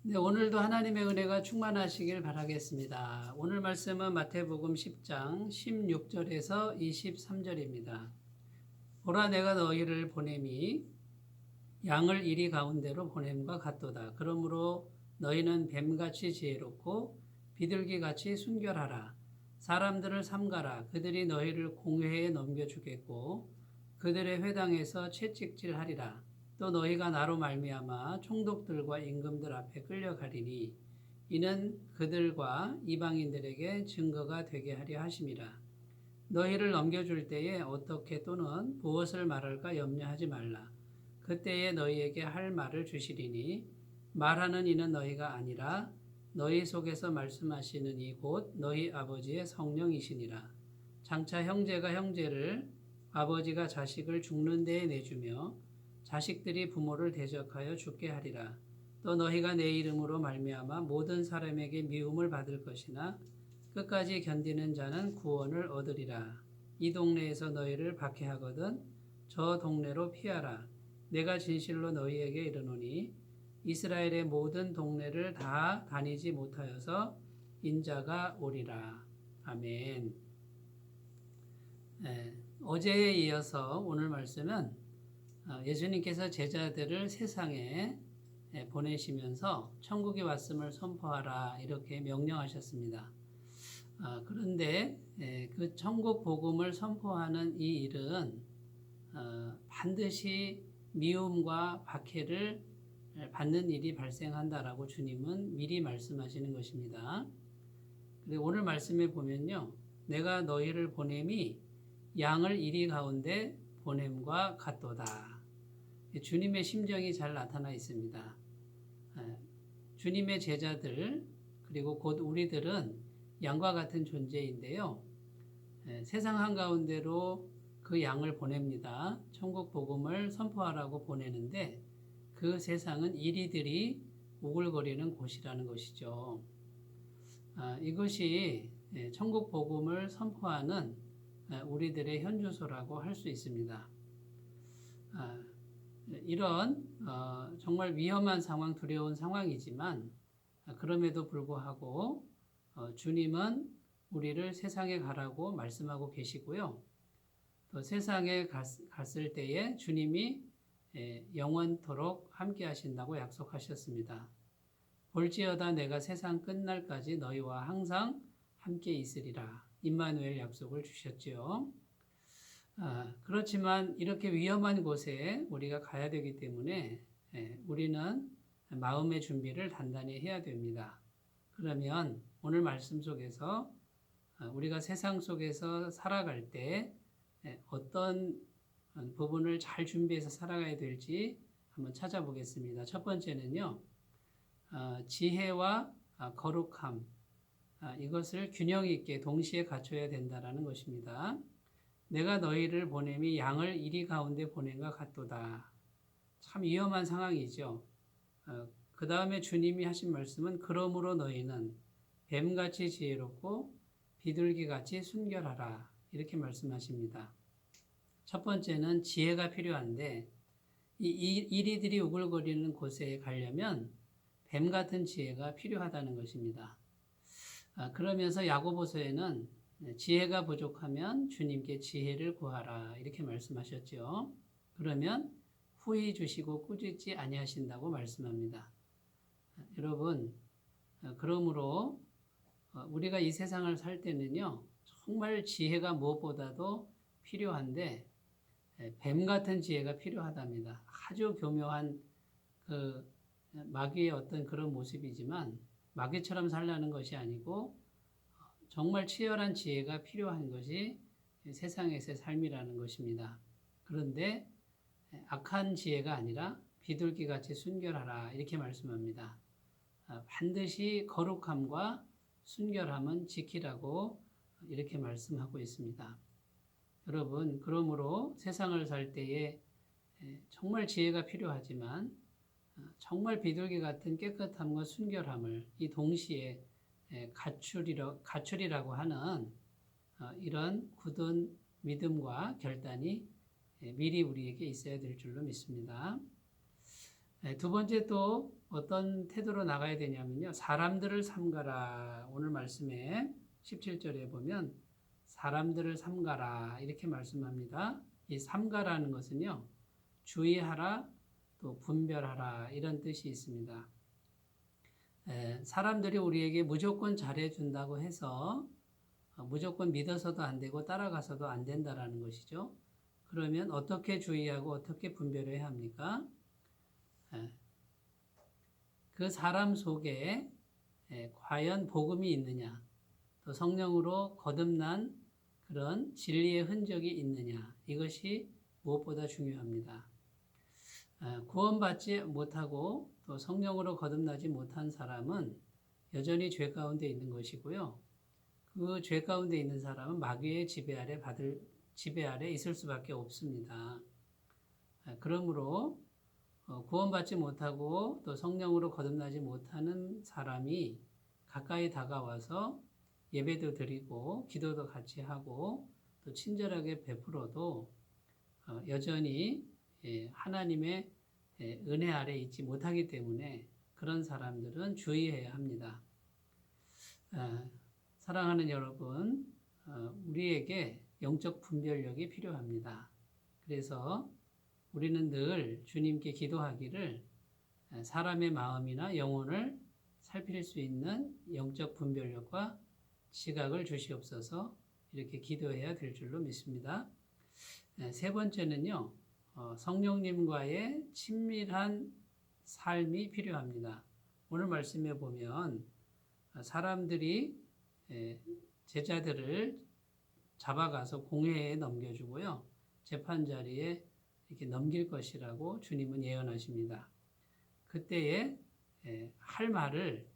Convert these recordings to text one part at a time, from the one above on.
네, 오늘도 하나님의 은혜가 충만하시길 바라겠습니다. 오늘 말씀은 마태복음 10장 16절에서 23절입니다. 보라, 내가 너희를 보냄이 양을 이리 가운데로 보냄과 같도다. 그러므로 너희는 뱀같이 지혜롭고 비둘기같이 순결하라. 사람들을 삼가라. 그들이 너희를 공회에 넘겨주겠고 그들의 회당에서 채찍질하리라. 또 너희가 나로 말미암아 총독들과 임금들 앞에 끌려가리니 이는 그들과 이방인들에게 증거가 되게 하려 하심이라. 너희를 넘겨줄 때에 어떻게 또는 무엇을 말할까 염려하지 말라. 그때에 너희에게 할 말을 주시리니 말하는 이는 너희가 아니라 너희 속에서 말씀하시는 이 곧 너희 아버지의 성령이시니라. 장차 형제가 형제를 아버지가 자식을 죽는 데에 내주며 자식들이 부모를 대적하여 죽게 하리라. 또 너희가 내 이름으로 말미암아 모든 사람에게 미움을 받을 것이나 끝까지 견디는 자는 구원을 얻으리라. 이 동네에서 너희를 박해하거든 저 동네로 피하라. 내가 진실로 너희에게 이르노니 이스라엘의 모든 동네를 다 다니지 못하여서 인자가 오리라. 아멘. 어제에 이어서 오늘 말씀은 예수님께서 제자들을 세상에 보내시면서 천국에 왔음을 선포하라 이렇게 명령하셨습니다. 그런데 그 천국 복음을 선포하는 이 일은 반드시 미움과 박해를 받는 일이 발생한다라고 주님은 미리 말씀하시는 것입니다. 그리고 오늘 말씀에 보면요, 내가 너희를 보냄이 양을 이리 가운데 보냄과 같도다. 주님의 심정이 잘 나타나 있습니다. 주님의 제자들 그리고 곧 우리들은 양과 같은 존재인데요. 세상 한가운데로 그 양을 보냅니다. 천국 복음을 선포하라고 보내는데 그 세상은 이리들이 우글거리는 곳이라는 것이죠. 이것이 천국 복음을 선포하는 우리들의 현주소라고 할 수 있습니다. 이런 정말 위험한 상황, 두려운 상황이지만 그럼에도 불구하고 주님은 우리를 세상에 가라고 말씀하고 계시고요. 또 세상에 갔을 때에 주님이 영원토록 함께 하신다고 약속하셨습니다. 볼지어다 내가 세상 끝날까지 너희와 항상 함께 있으리라. 임마누엘 약속을 주셨지요. 그렇지만 이렇게 위험한 곳에 우리가 가야 되기 때문에 우리는 마음의 준비를 단단히 해야 됩니다. 그러면 오늘 말씀 속에서 우리가 세상 속에서 살아갈 때 어떤 부분을 잘 준비해서 살아가야 될지 한번 찾아보겠습니다. 첫 번째는요, 지혜와 거룩함, 이것을 균형 있게 동시에 갖춰야 된다는 것입니다. 내가 너희를 보냄이 양을 이리 가운데 보냄과 같도다. 참 위험한 상황이죠. 그 다음에 주님이 하신 말씀은 그러므로 너희는 뱀같이 지혜롭고 비둘기같이 순결하라 이렇게 말씀하십니다. 첫 번째는 지혜가 필요한데 이리들이 우글거리는 곳에 가려면 뱀 같은 지혜가 필요하다는 것입니다. 그러면서 야고보서에는 지혜가 부족하면 주님께 지혜를 구하라 이렇게 말씀하셨죠. 그러면 후히 주시고 꾸짖지 아니하신다고 말씀합니다. 여러분, 그러므로 우리가 이 세상을 살 때는요, 정말 지혜가 무엇보다도 필요한데 뱀 같은 지혜가 필요하답니다. 아주 교묘한 그 마귀의 어떤 그런 모습이지만 마귀처럼 살라는 것이 아니고 정말 치열한 지혜가 필요한 것이 세상에서의 삶이라는 것입니다. 그런데 악한 지혜가 아니라 비둘기같이 순결하라 이렇게 말씀합니다. 반드시 거룩함과 순결함은 지키라고 이렇게 말씀하고 있습니다. 여러분, 그러므로 세상을 살 때에 정말 지혜가 필요하지만 정말 비둘기 같은 깨끗함과 순결함을 이 동시에 가출이라고 하는 이런 굳은 믿음과 결단이 미리 우리에게 있어야 될 줄로 믿습니다. 두 번째 또 어떤 태도로 나가야 되냐면요. 사람들을 삼가라. 오늘 말씀에 17절에 보면 사람들을 삼가라 이렇게 말씀합니다. 이 삼가라는 것은요. 주의하라 또 분별하라 이런 뜻이 있습니다. 사람들이 우리에게 무조건 잘해준다고 해서 무조건 믿어서도 안 되고 따라가서도 안 된다라는 것이죠. 그러면 어떻게 주의하고 어떻게 분별해야 합니까? 그 사람 속에 과연 복음이 있느냐, 또 성령으로 거듭난 그런 진리의 흔적이 있느냐, 이것이 무엇보다 중요합니다. 구원받지 못하고 또 성령으로 거듭나지 못한 사람은 여전히 죄 가운데 있는 것이고요. 그 죄 가운데 있는 사람은 마귀의 지배 아래 있을 수밖에 없습니다. 그러므로 구원받지 못하고 또 성령으로 거듭나지 못하는 사람이 가까이 다가와서 예배도 드리고 기도도 같이 하고 또 친절하게 베풀어도 여전히 하나님의 은혜 아래 있지 못하기 때문에 그런 사람들은 주의해야 합니다. 사랑하는 여러분, 우리에게 영적 분별력이 필요합니다. 그래서 우리는 늘 주님께 기도하기를 사람의 마음이나 영혼을 살필 수 있는 영적 분별력과 지각을 주시옵소서 이렇게 기도해야 될 줄로 믿습니다. 세 번째는요, 성령님과의 친밀한 삶이 필요합니다. 오늘 말씀에 보면 사람들이 제자들을 잡아가서 공회에 넘겨주고요. 재판 자리에 이렇게 넘길 것이라고 주님은 예언하십니다. 그때에 할 말을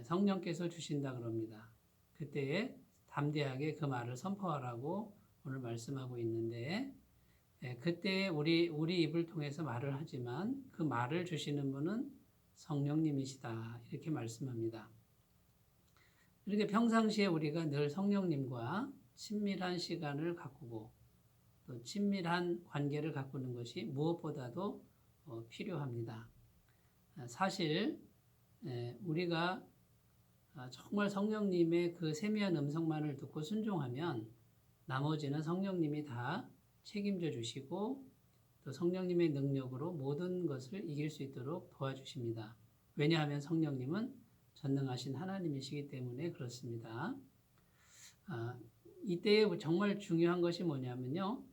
성령께서 주신다 그럽니다. 그때에 담대하게 그 말을 선포하라고 오늘 말씀하고 있는데 그때 우리 입을 통해서 말을 하지만 그 말을 주시는 분은 성령님이시다 이렇게 말씀합니다. 이렇게 평상시에 우리가 늘 성령님과 친밀한 시간을 가꾸고 또 친밀한 관계를 가꾸는 것이 무엇보다도 필요합니다. 사실 우리가 정말 성령님의 그 세미한 음성만을 듣고 순종하면 나머지는 성령님이 다 책임져 주시고 또 성령님의 능력으로 모든 것을 이길 수 있도록 도와주십니다. 왜냐하면 성령님은 전능하신 하나님이시기 때문에 그렇습니다. 이때에 정말 중요한 것이 뭐냐면요.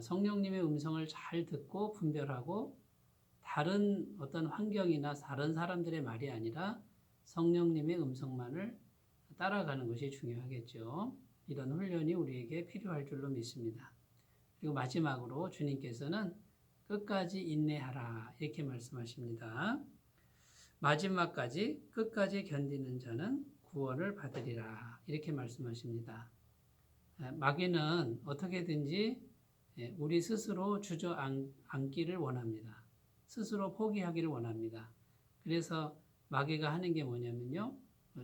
성령님의 음성을 잘 듣고 분별하고 다른 어떤 환경이나 다른 사람들의 말이 아니라 성령님의 음성만을 따라가는 것이 중요하겠죠. 이런 훈련이 우리에게 필요할 줄로 믿습니다. 그리고 마지막으로 주님께서는 끝까지 인내하라 이렇게 말씀하십니다. 마지막까지 끝까지 견디는 자는 구원을 받으리라 이렇게 말씀하십니다. 마귀는 어떻게든지 우리 스스로 주저앉기를 원합니다. 스스로 포기하기를 원합니다. 그래서 마귀가 하는 게 뭐냐면요.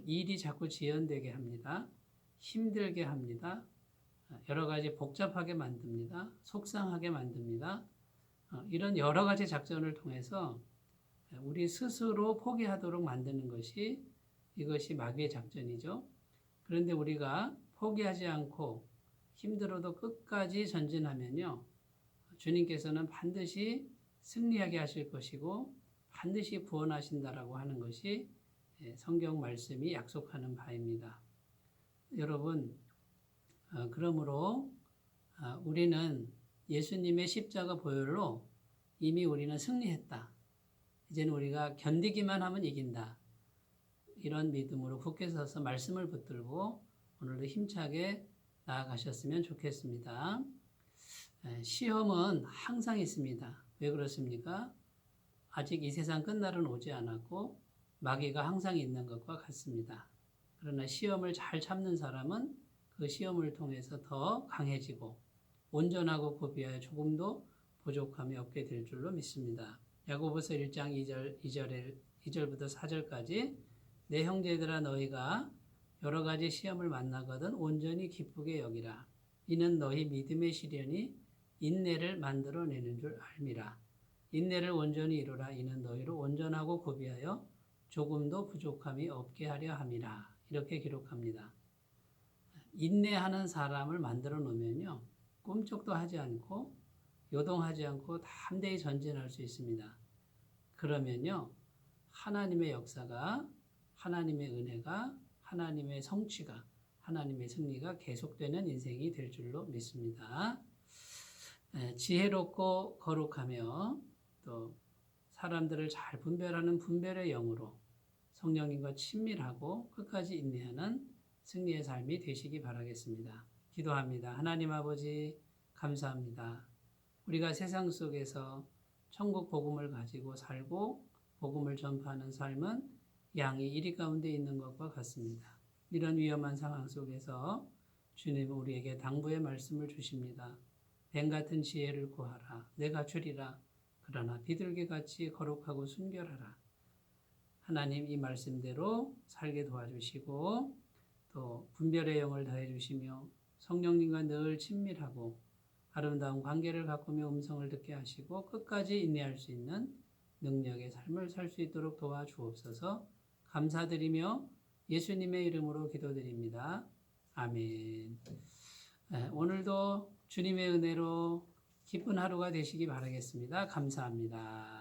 일이 자꾸 지연되게 합니다. 힘들게 합니다. 여러 가지 복잡하게 만듭니다. 속상하게 만듭니다. 이런 여러 가지 작전을 통해서 우리 스스로 포기하도록 만드는 것이 이것이 마귀의 작전이죠. 그런데 우리가 포기하지 않고 힘들어도 끝까지 전진하면요. 주님께서는 반드시 승리하게 하실 것이고 반드시 구원하신다라고 하는 것이 성경 말씀이 약속하는 바입니다. 여러분, 그러므로 우리는 예수님의 십자가 보혈로 이미 우리는 승리했다. 이제는 우리가 견디기만 하면 이긴다. 이런 믿음으로 굳게 서서 말씀을 붙들고 오늘도 힘차게 나아가셨으면 좋겠습니다. 시험은 항상 있습니다. 왜 그렇습니까? 아직 이 세상 끝날은 오지 않았고 마귀가 항상 있는 것과 같습니다. 그러나 시험을 잘 참는 사람은 그 시험을 통해서 더 강해지고 온전하고 구비하여 조금도 부족함이 없게 될 줄로 믿습니다. 야고보서 1장 2절부터 4절까지 내 형제들아 너희가 여러 가지 시험을 만나거든 온전히 기쁘게 여기라. 이는 너희 믿음의 시련이 인내를 만들어내는 줄 알미라. 인내를 온전히 이루라. 이는 너희를 온전하고 고비하여 조금도 부족함이 없게 하려 함이라. 이렇게 기록합니다. 인내하는 사람을 만들어 놓으면요, 꿈쩍도 하지 않고 요동하지 않고 담대히 전진할 수 있습니다. 그러면요, 하나님의 역사가, 하나님의 은혜가, 하나님의 성취가, 하나님의 승리가 계속되는 인생이 될 줄로 믿습니다. 지혜롭고 거룩하며 또 사람들을 잘 분별하는 분별의 영으로 성령님과 친밀하고 끝까지 인내하는 승리의 삶이 되시기 바라겠습니다. 기도합니다. 하나님 아버지, 감사합니다. 우리가 세상 속에서 천국 복음을 가지고 살고 복음을 전파하는 삶은 양이 이리 가운데 있는 것과 같습니다. 이런 위험한 상황 속에서 주님은 우리에게 당부의 말씀을 주십니다. 뱀 같은 지혜를 구하라. 내가 주리라. 그러나 비둘기같이 거룩하고 순결하라. 하나님, 이 말씀대로 살게 도와주시고 또 분별의 영을 더해 주시며 성령님과 늘 친밀하고 아름다운 관계를 가꾸며 음성을 듣게 하시고 끝까지 인내할 수 있는 능력의 삶을 살 수 있도록 도와주옵소서. 감사드리며 예수님의 이름으로 기도드립니다. 아멘. 오늘도 주님의 은혜로 기쁜 하루가 되시기 바라겠습니다. 감사합니다.